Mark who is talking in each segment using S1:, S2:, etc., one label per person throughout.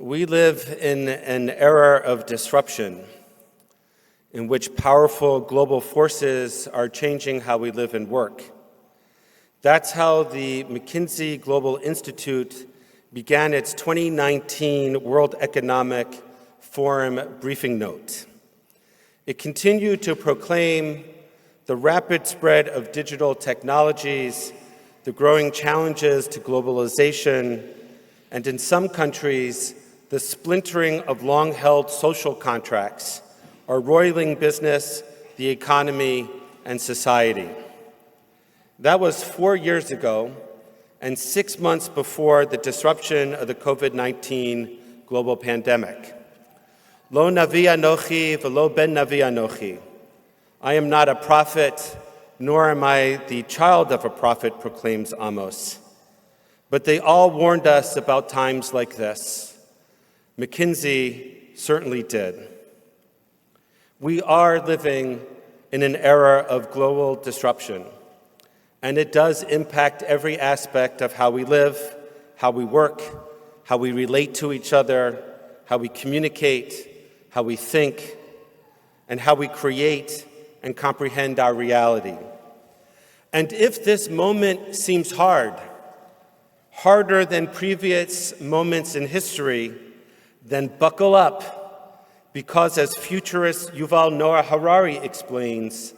S1: We live in an era of disruption in which powerful global forces are changing how we live and work. That's how the McKinsey Global Institute began its 2019 World Economic Forum briefing note. It continued to proclaim the rapid spread of digital technologies, the growing challenges to globalization, and in some countries, the splintering of long-held social contracts are roiling business, the economy, and society. That was 4 years ago, and 6 months before the disruption of the COVID-19 global pandemic. Lo navi anochi velo ben navi anochi. I am not a prophet, nor am I the child of a prophet, proclaims Amos. But they all warned us about times like this. McKinsey certainly did. We are living in an era of global disruption, and it does impact every aspect of how we live, how we work, how we relate to each other, how we communicate, how we think, and how we create and comprehend our reality. And if this moment seems harder than previous moments in history, then buckle up, because as futurist Yuval Noah Harari explains,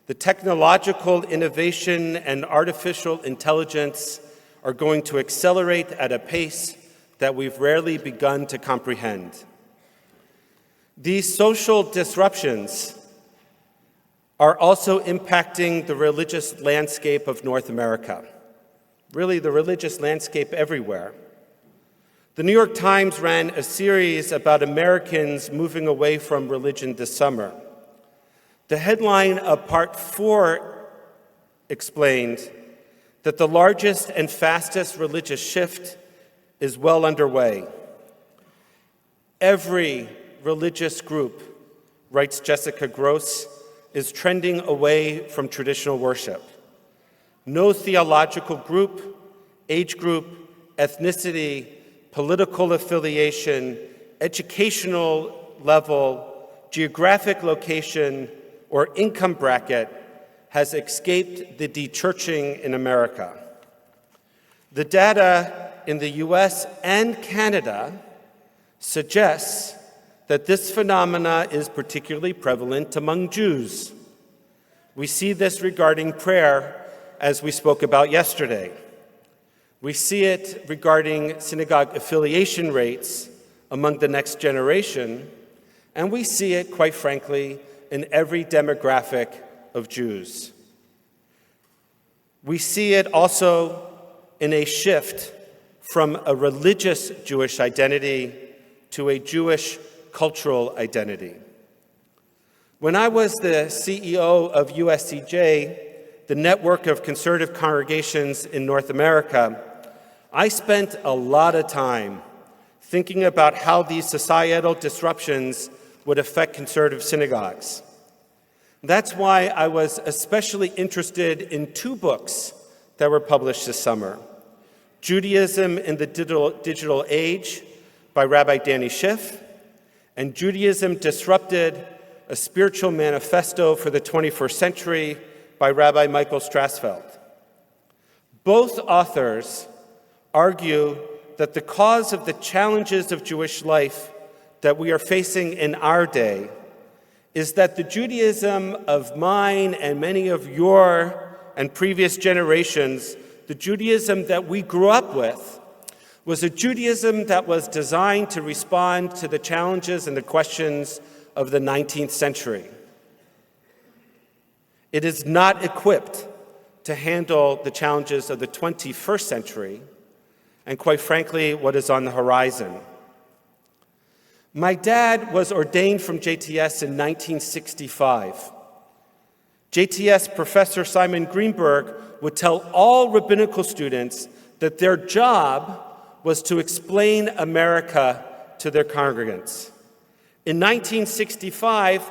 S1: the technological innovation and artificial intelligence are going to accelerate at a pace that we've rarely begun to comprehend. These social disruptions are also impacting the religious landscape of North America, really the religious landscape everywhere. The New York Times ran a series about Americans moving away from religion this summer. The headline of Part 4 explained that the largest and fastest religious shift is well underway. Every religious group, writes Jessica Gross, is trending away from traditional worship. No theological group, age group, ethnicity, political affiliation, educational level, geographic location, or income bracket has escaped the de-churching in America. The data in the US and Canada suggests that this phenomena is particularly prevalent among Jews. We see this regarding prayer, as we spoke about yesterday. We see it regarding synagogue affiliation rates among the next generation, and we see it, quite frankly, in every demographic of Jews. We see it also in a shift from a religious Jewish identity to a Jewish cultural identity. When I was the CEO of USCJ, the network of conservative congregations in North America, I spent a lot of time thinking about how these societal disruptions would affect conservative synagogues. That's why I was especially interested in 2 books that were published this summer. Judaism in the Digital Age by Rabbi Danny Schiff, and Judaism Disrupted, a Spiritual Manifesto for the 21st Century by Rabbi Michael Strassfeld. Both authors argue that the cause of the challenges of Jewish life that we are facing in our day is that the Judaism of mine and many of your and previous generations, the Judaism that we grew up with, was a Judaism that was designed to respond to the challenges and the questions of the 19th century. It is not equipped to handle the challenges of the 21st century, and quite frankly, what is on the horizon. My dad was ordained from JTS in 1965. JTS professor Simon Greenberg would tell all rabbinical students that their job was to explain America to their congregants. In 1965,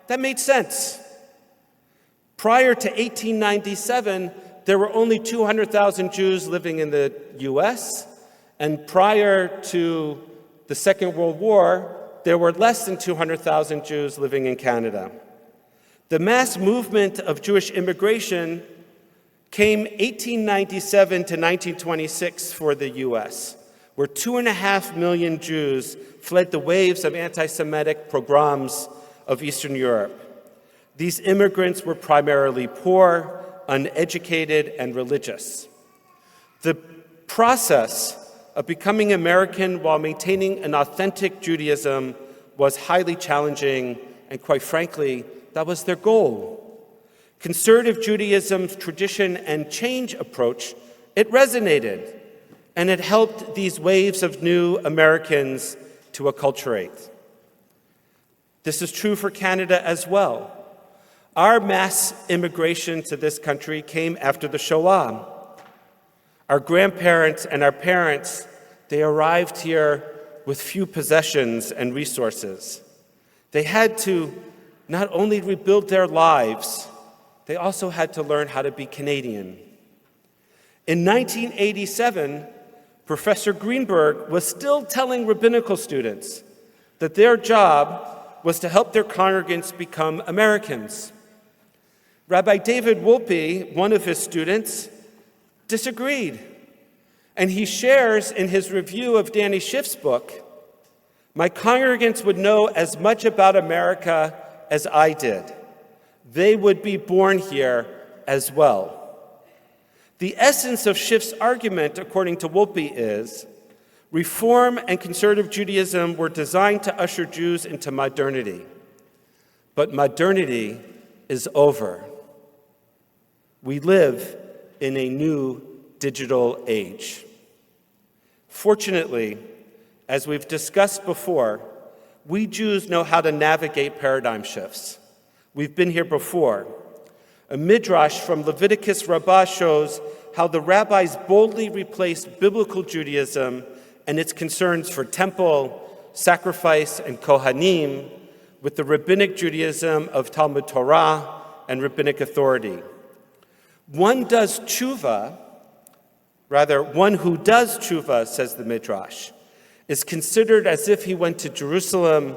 S1: that made sense. Prior to 1897, there were only 200,000 Jews living in the US, and prior to the Second World War, there were less than 200,000 Jews living in Canada. The mass movement of Jewish immigration came 1897 to 1926 for the US, where 2.5 million Jews fled the waves of anti-Semitic pogroms of Eastern Europe. These immigrants were primarily poor, uneducated, and religious. The process of becoming American while maintaining an authentic Judaism was highly challenging, and quite frankly, that was their goal. Conservative Judaism's tradition and change approach, it resonated, and it helped these waves of new Americans to acculturate. This is true for Canada as well. Our mass immigration to this country came after the Shoah. Our grandparents and our parents, they arrived here with few possessions and resources. They had to not only rebuild their lives, they also had to learn how to be Canadian. In 1987, Professor Greenberg was still telling rabbinical students that their job was to help their congregants become Americans. Rabbi David Wolpe, one of his students, disagreed. And he shares in his review of Danny Schiff's book, "My congregants would know as much about America as I did. They would be born here as well." The essence of Schiff's argument, according to Wolpe, is Reform and conservative Judaism were designed to usher Jews into modernity. But modernity is over. We live in a new digital age. Fortunately, as we've discussed before, we Jews know how to navigate paradigm shifts. We've been here before. A midrash from Leviticus Rabbah shows how the rabbis boldly replaced biblical Judaism and its concerns for temple, sacrifice, and Kohanim with the rabbinic Judaism of Talmud Torah and rabbinic authority. One who does tshuva, says the midrash, is considered as if he went to Jerusalem,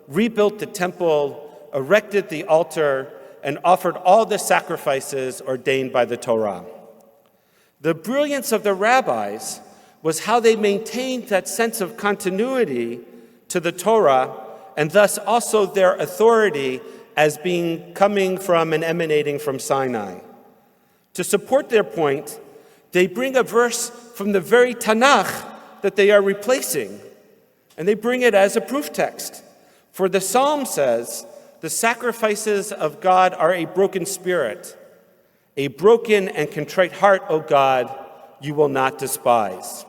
S1: rebuilt the temple, erected the altar, and offered all the sacrifices ordained by the Torah. The brilliance of the rabbis was how they maintained that sense of continuity to the Torah, and thus also their authority as being coming from and emanating from Sinai. To support their point, they bring a verse from the very Tanakh that they are replacing, and they bring it as a proof text. For the Psalm says, "The sacrifices of God are a broken spirit. A broken and contrite heart, O God, you will not despise."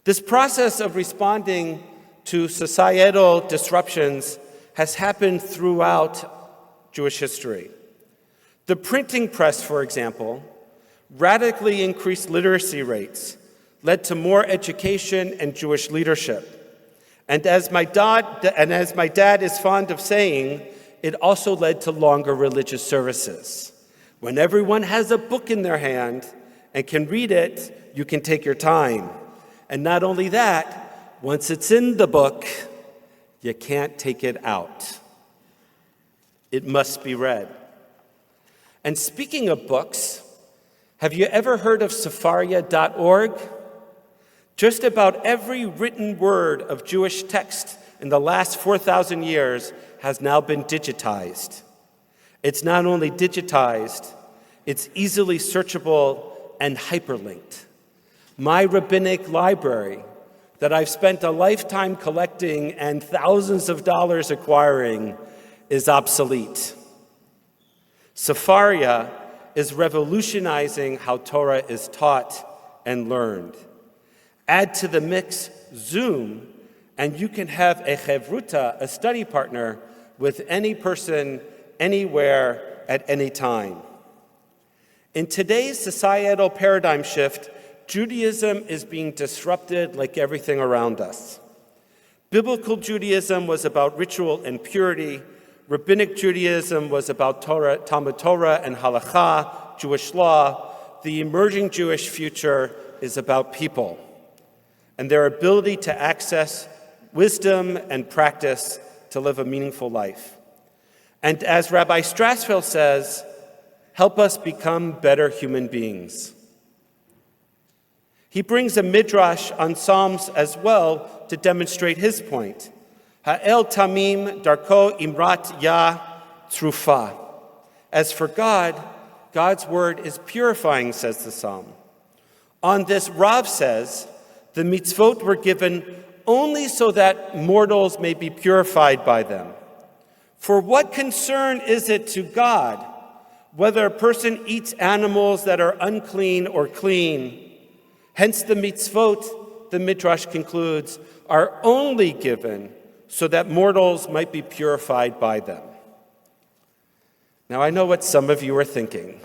S1: This process of responding to societal disruptions has happened throughout Jewish history. The printing press, for example, radically increased literacy rates, led to more education and Jewish leadership. And as my dad is fond of saying, it also led to longer religious services. When everyone has a book in their hand and can read it, you can take your time. And not only that, once it's in the book, you can't take it out. It must be read. And speaking of books, have you ever heard of Sefaria.org? Just about every written word of Jewish text in the last 4,000 years has now been digitized. It's not only digitized, it's easily searchable and hyperlinked. My rabbinic library that I've spent a lifetime collecting and thousands of dollars acquiring is obsolete. Sefaria is revolutionizing how Torah is taught and learned. Add to the mix Zoom, and you can have a chevruta, a study partner, with any person, anywhere, at any time. In today's societal paradigm shift, Judaism is being disrupted like everything around us. Biblical Judaism was about ritual and purity. Rabbinic Judaism was about Torah, Talmud Torah and halakha, Jewish law. The emerging Jewish future is about people. and their ability to access wisdom and practice to live a meaningful life. And as Rabbi Strassfeld says, help us become better human beings. He brings a midrash on Psalms as well to demonstrate his point. Ha'el tamim darko imrat ya trufa. As for God, God's word is purifying, says the psalm. On this, Rav says, the mitzvot were given only so that mortals may be purified by them. For what concern is it to God whether a person eats animals that are unclean or clean? Hence the mitzvot, the midrash concludes, are only given so that mortals might be purified by them. Now I know what some of you are thinking.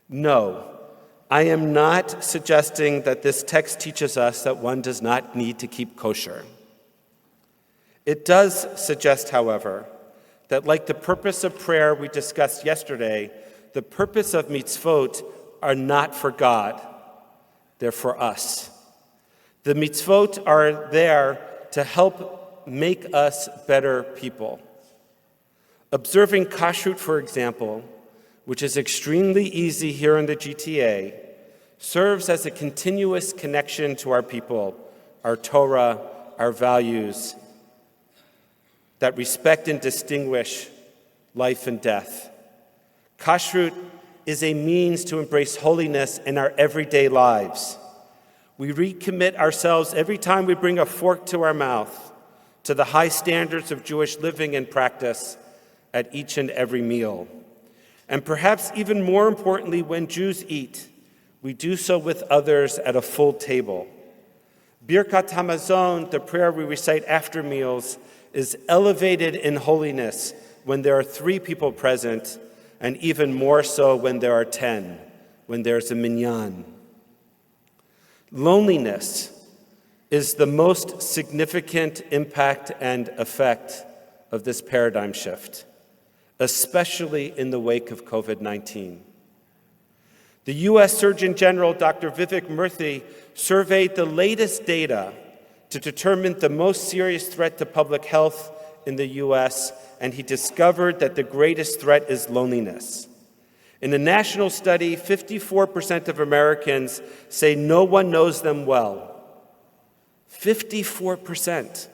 S1: No, I am not suggesting that this text teaches us that one does not need to keep kosher. It does suggest, however, that like the purpose of prayer we discussed yesterday, the purpose of mitzvot are not for God, they're for us. The mitzvot are there to help make us better people. Observing kashrut, for example, which is extremely easy here in the GTA, serves as a continuous connection to our people, our Torah, our values, that respect and distinguish life and death. Kashrut is a means to embrace holiness in our everyday lives. We recommit ourselves every time we bring a fork to our mouth to the high standards of Jewish living and practice at each and every meal. And perhaps even more importantly, when Jews eat, we do so with others at a full table. Birkat Hamazon, the prayer we recite after meals, is elevated in holiness when there are 3 people present, and even more so when there are 10, when there's a minyan. Loneliness is the most significant impact and effect of this paradigm shift, especially in the wake of COVID-19. The U.S. Surgeon General, Dr. Vivek Murthy, surveyed the latest data to determine the most serious threat to public health in the U.S., and he discovered that the greatest threat is loneliness. In a national study, 54% of Americans say no one knows them well. 54%.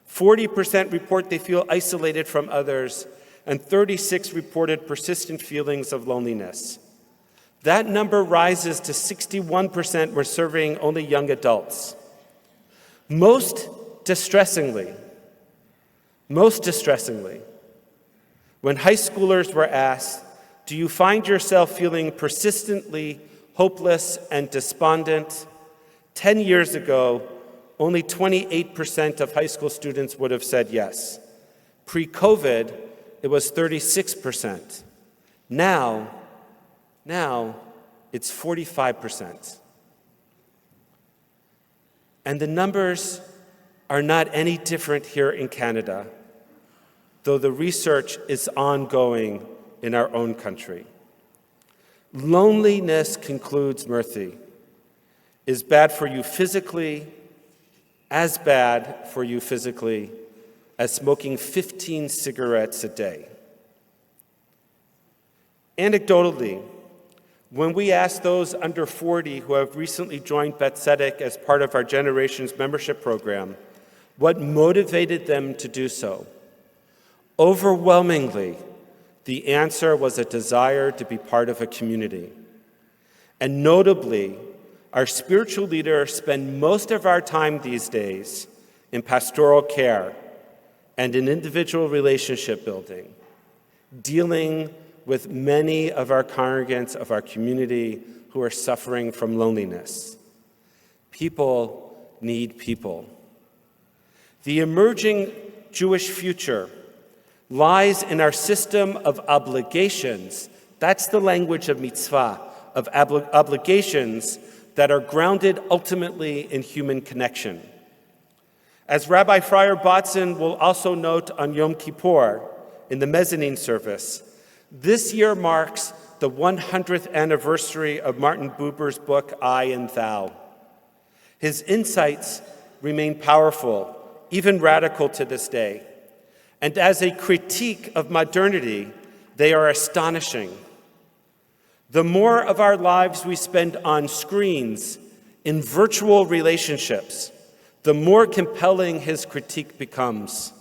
S1: 40% report they feel isolated from others, and 36% reported persistent feelings of loneliness. That number rises to 61% when surveying only young adults. Most distressingly, when high schoolers were asked, do you find yourself feeling persistently hopeless and despondent? 10 years ago, only 28% of high school students would have said yes. Pre-COVID, it was 36%. Now it's 45%. And the numbers are not any different here in Canada, though the research is ongoing in our own country. Loneliness, concludes Murthy, is bad for you physically, as bad for you physically as smoking 15 cigarettes a day. Anecdotally, when we asked those under 40 who have recently joined Beth Tzedec as part of our Generations membership program, what motivated them to do so, overwhelmingly, the answer was a desire to be part of a community. And notably, our spiritual leaders spend most of our time these days in pastoral care and in individual relationship building, dealing with many of our congregants of our community who are suffering from loneliness. People need people. The emerging Jewish future lies in our system of obligations. That's the language of mitzvah, of obligations that are grounded ultimately in human connection. As Rabbi Friar Botzen will also note on Yom Kippur in the mezzanine service, this year marks the 100th anniversary of Martin Buber's book, I and Thou. His insights remain powerful, even radical to this day. And as a critique of modernity, they are astonishing. The more of our lives we spend on screens, in virtual relationships, the more compelling his critique becomes.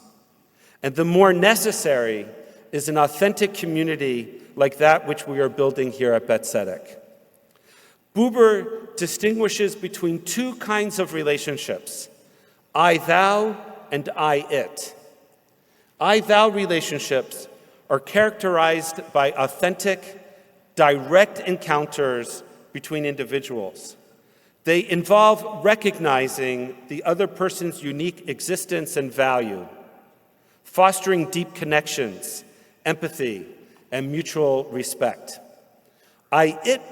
S1: And the more necessary is an authentic community like that which we are building here at Beth Tzedec. Buber distinguishes between two kinds of relationships, I-thou and I-it. I-thou relationships are characterized by authentic, direct encounters between individuals. They involve recognizing the other person's unique existence and value, fostering deep connections, empathy, and mutual respect. I-it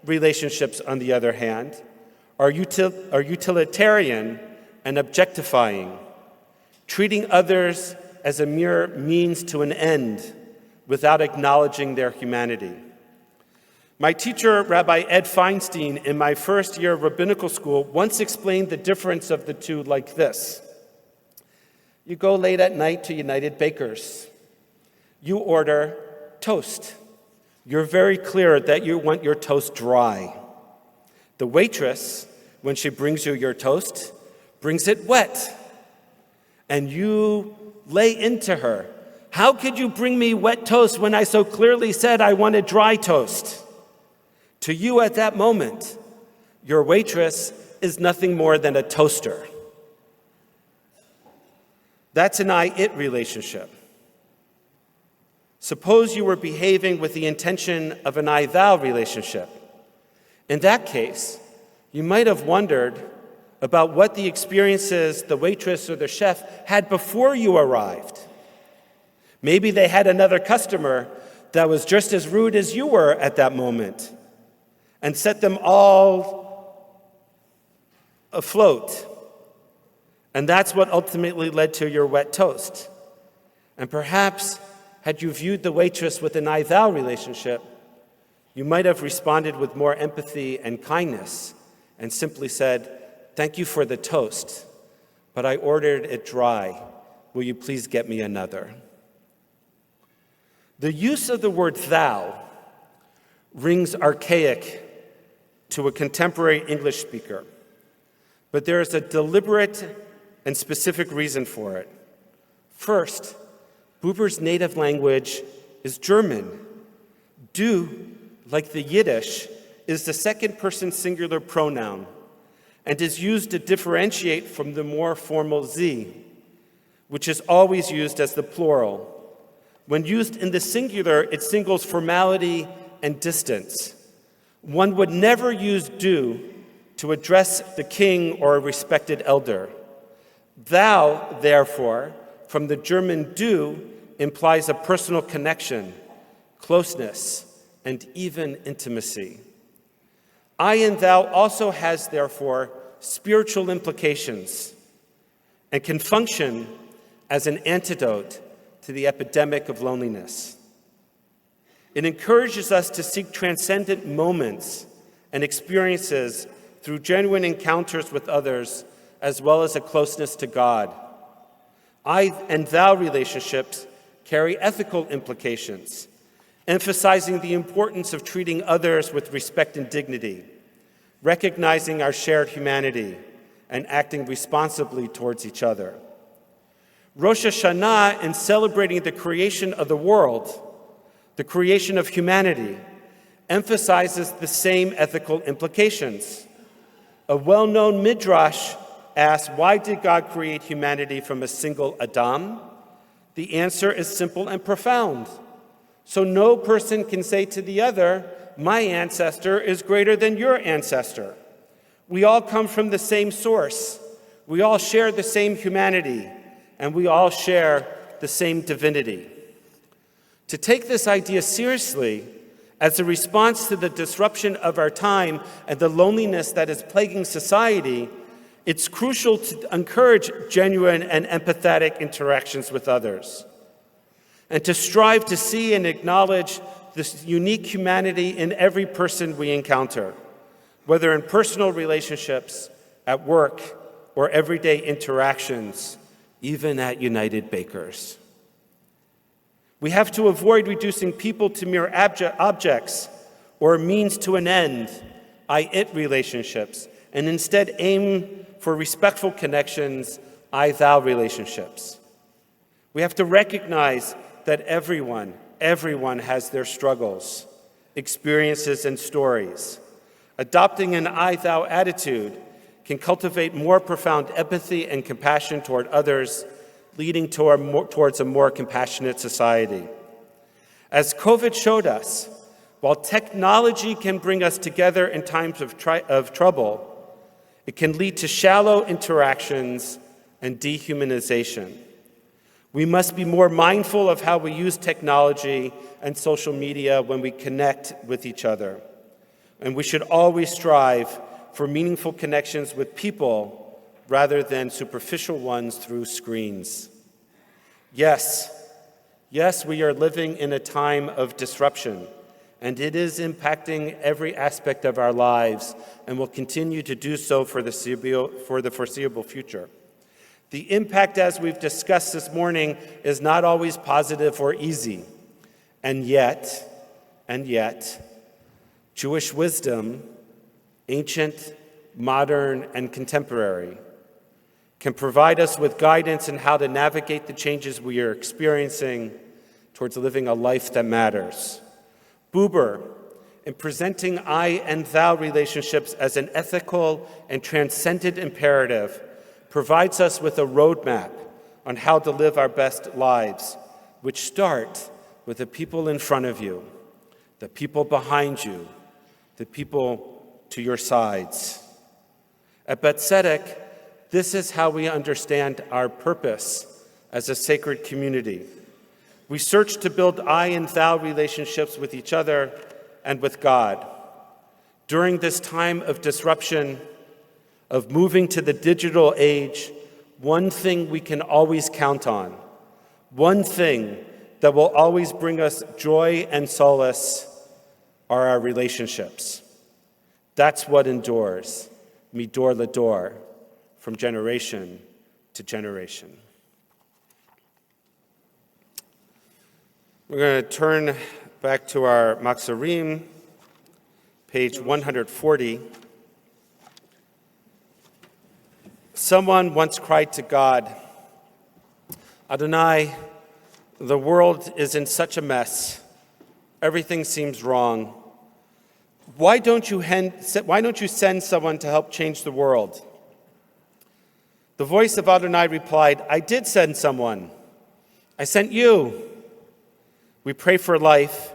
S1: relationships, on the other hand, are utilitarian and objectifying, treating others as a mere means to an end without acknowledging their humanity. My teacher, Rabbi Ed Feinstein, in my first year of rabbinical school, once explained the difference of the two like this. You go late at night to United Bakers. You order toast. You're very clear that you want your toast dry. The waitress, when she brings you your toast, brings it wet. And you lay into her, how could you bring me wet toast when I so clearly said I wanted dry toast? To you at that moment, your waitress is nothing more than a toaster. That's an I-it relationship. Suppose you were behaving with the intention of an I-thou relationship. In that case, you might have wondered about what the experiences the waitress or the chef had before you arrived. Maybe they had another customer that was just as rude as you were at that moment and set them all afloat. And that's what ultimately led to your wet toast. And perhaps, had you viewed the waitress with an I-thou relationship, you might have responded with more empathy and kindness and simply said, "Thank you for the toast, but I ordered it dry. Will you please get me another?" The use of the word thou rings archaic to a contemporary English speaker, but there is a deliberate and specific reason for it. First, Buber's native language is German. Du, like the Yiddish, is the second-person singular pronoun and is used to differentiate from the more formal sie, which is always used as the plural. When used in the singular, it signals formality and distance. One would never use du to address the king or a respected elder. Thou, therefore, from the German du, implies a personal connection, closeness, and even intimacy. I and thou also has, therefore, spiritual implications and can function as an antidote to the epidemic of loneliness. It encourages us to seek transcendent moments and experiences through genuine encounters with others, as well as a closeness to God. I and thou relationships carry ethical implications, emphasizing the importance of treating others with respect and dignity, recognizing our shared humanity, and acting responsibly towards each other. Rosh Hashanah, in celebrating the creation of the world, the creation of humanity, emphasizes the same ethical implications. A well-known midrash asks, why did God create humanity from a single Adam? The answer is simple and profound. So no person can say to the other, my ancestor is greater than your ancestor. We all come from the same source. We all share the same humanity, and we all share the same divinity. To take this idea seriously, as a response to the disruption of our time and the loneliness that is plaguing society, it's crucial to encourage genuine and empathetic interactions with others, and to strive to see and acknowledge this unique humanity in every person we encounter, whether in personal relationships, at work, or everyday interactions, even at United Bakers. We have to avoid reducing people to mere objects or means to an end, I-it relationships, and instead aim for respectful connections, I-thou relationships. We have to recognize that everyone has their struggles, experiences, and stories. Adopting an I-thou attitude can cultivate more profound empathy and compassion toward others, leading towards a more compassionate society. As COVID showed us, while technology can bring us together in times of trouble, it can lead to shallow interactions and dehumanization. We must be more mindful of how we use technology and social media when we connect with each other. And we should always strive for meaningful connections with people rather than superficial ones through screens. Yes, we are living in a time of disruption, and it is impacting every aspect of our lives and will continue to do so for the foreseeable future. The impact, as we've discussed this morning, is not always positive or easy. And yet, Jewish wisdom, ancient, modern, and contemporary, can provide us with guidance in how to navigate the changes we are experiencing towards living a life that matters. Buber, in presenting I and thou relationships as an ethical and transcendent imperative, provides us with a roadmap on how to live our best lives, which start with the people in front of you, the people behind you, the people to your sides. At Beth Tzedec, this is how we understand our purpose as a sacred community. We search to build I and thou relationships with each other and with God. During this time of disruption, of moving to the digital age, one thing we can always count on, one thing that will always bring us joy and solace, are our relationships. That's what endures, midor ledor, from generation to generation. We're going to turn back to our Maksarim, page 140. Someone once cried to God, Adonai, the world is in such a mess. Everything seems wrong. Why don't you send someone to help change the world? The voice of Adonai replied, I did send someone. I sent you. We pray for life.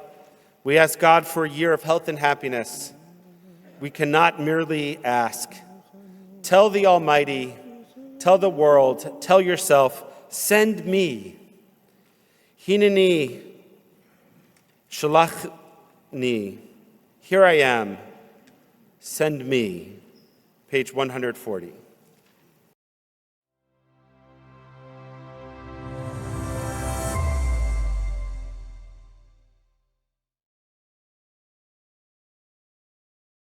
S1: We ask God for a year of health and happiness. We cannot merely ask. Tell the Almighty, tell the world, tell yourself, send me. Hineni, shalachni. Here I am. Send me. Page 140.